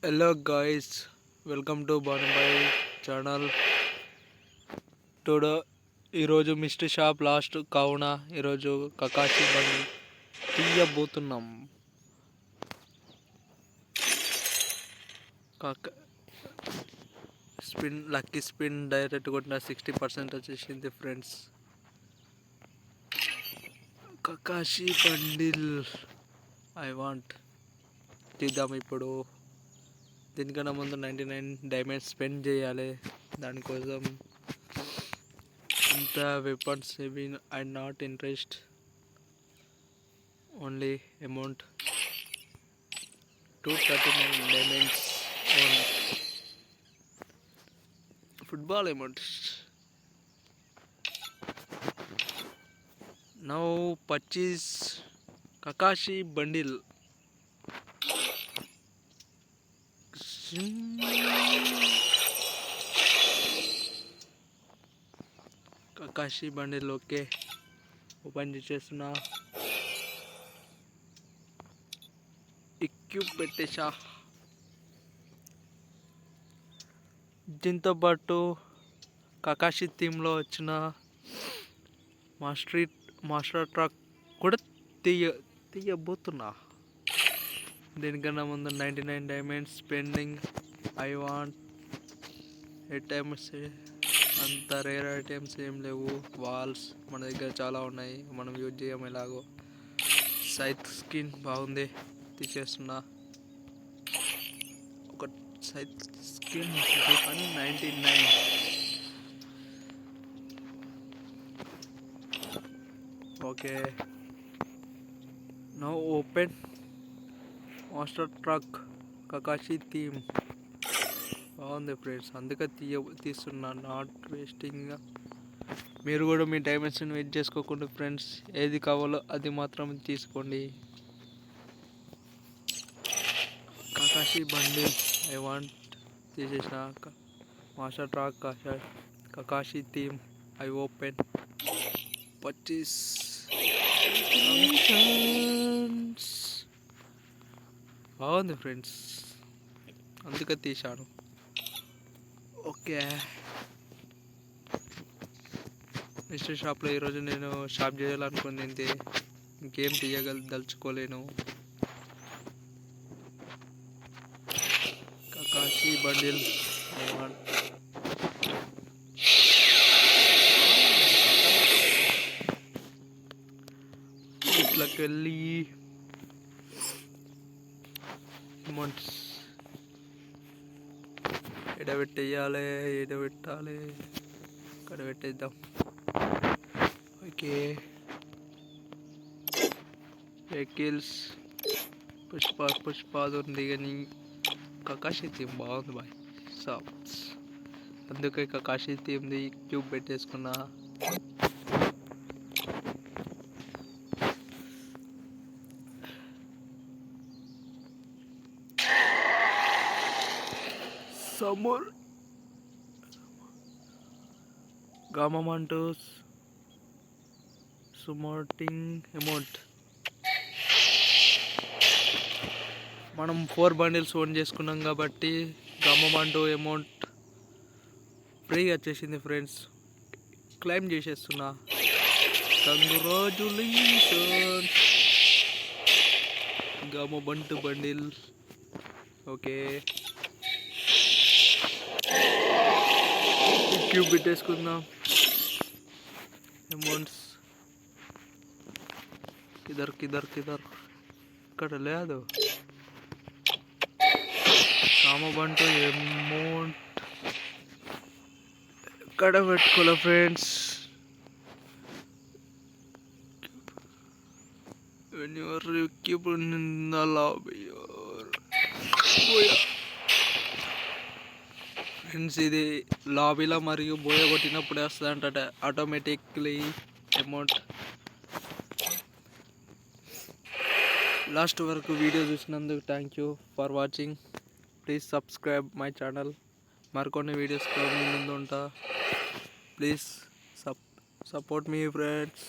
Hello guys, welcome to Banubhai channel. Today ఈరోజు mystery shop last కావున ఈరోజు కకాషి బండి తీయబోతున్నాం. లక్కీ స్పిన్ డైరెక్ట్ కొట్టిన 60% వచ్చేసింది friends. Kakashi bundle I want తీద్దాం. ఇప్పుడు దీనికన్నా ముందు 99 డైమండ్స్ స్పెండ్ చేయాలి. దానికోసం ఇంత వెపన్స్ ఇవి I not interest, only amount 239 diamonds own football amount. Now purchase Kakashi bundle. Kakashi bundle okay, open చేసేస్తున్నా. ఎక్యూప్ పెట్టేసా. దీంతో పాటు కకాషి థీమ్లో వచ్చిన మాస్టర్ ట్రక్ కూడా తీయబోతున్నా. దీనికన్నా ముందు 99 diamonds spending. I want items, అంత రేర్ ఐటమ్స్ ఏం లేవు. వాల్స్ మన దగ్గర చాలా ఉన్నాయి, మనం యూజ్ చేయం ఎలాగో. సైత్ స్కిన్ బాగుంది, తీసేస్తున్నా. ఒక సైత్ స్కిన్ కానీ 99. Okay, now open master truck Kakashi theme. బాగుంది ఫ్రెండ్స్, అందుకే తీస్తున్నా, నాట్ వేస్టింగ్. మీరు కూడా మీ డైమెన్షన్ వెయిట్ చేసుకోకుండా ఫ్రెండ్స్, ఏది కావాలో అది మాత్రం తీసుకోండి. కకాషి బండి ఐ వాంట్ తీసేసిన. Master track Kakashi theme I open purchase. బాగుంది ఫ్రెండ్స్, అందుకే తీశాను. ఓకే, మిస్టర్ షాప్లో ఈరోజు నేను షాప్ చేయాలనుకునింది, ఇంకేం తీయదలుచుకోలేను. కకాషి బండిల్ ఇట్లకి వెళ్ళి అమౌంట్స్ ఎడబెట్టేయాలి, ఎడబెట్టాలి, ఇక్కడ పెట్టేద్దాం. ఓకే, వెహికల్స్ పుష్పాది ఉంది, కానీ కకాషి థీమ్ బాగుంది బాయ్ సాప్స్. అందుకే కకాషి థీమ్ది క్యూబ్ పెట్టేసుకున్నా. సమర్ గామమంటోస్ సుమార్టింగ్ అమౌంట్. మనం 4 బండిల్స్ ఓన్ చేసుకున్నాం కాబట్టి గామమంటో అమౌంట్ ఫ్రీగా వచ్చేసింది ఫ్రెండ్స్. క్లైమ్ చేసేస్తున్నా. కంగ్రాచులేషన్స్ గామబంటు బండిల్. ఓకే, క్యూబ్ పెట్టేసుకుందాం. అమౌంట్స్ కిదర్ ఇక్కడ లేదు. కామబంటు అమౌంట్ ఎక్కడ పెట్టుకోలే friends. when you are keep in the lobby friends, ఇది లాబీలో మరియు బోయ కొట్టినప్పుడు వస్తుందంట ఆటోమేటిక్లీ అమౌంట్. లాస్ట్ వరకు వీడియో చూసినందుకు thank you for watching. Please subscribe my channel. మరికొన్ని వీడియోస్ ముందు ఉంటా. ప్లీజ్ సపోర్ట్ మీ ఫ్రెండ్స్.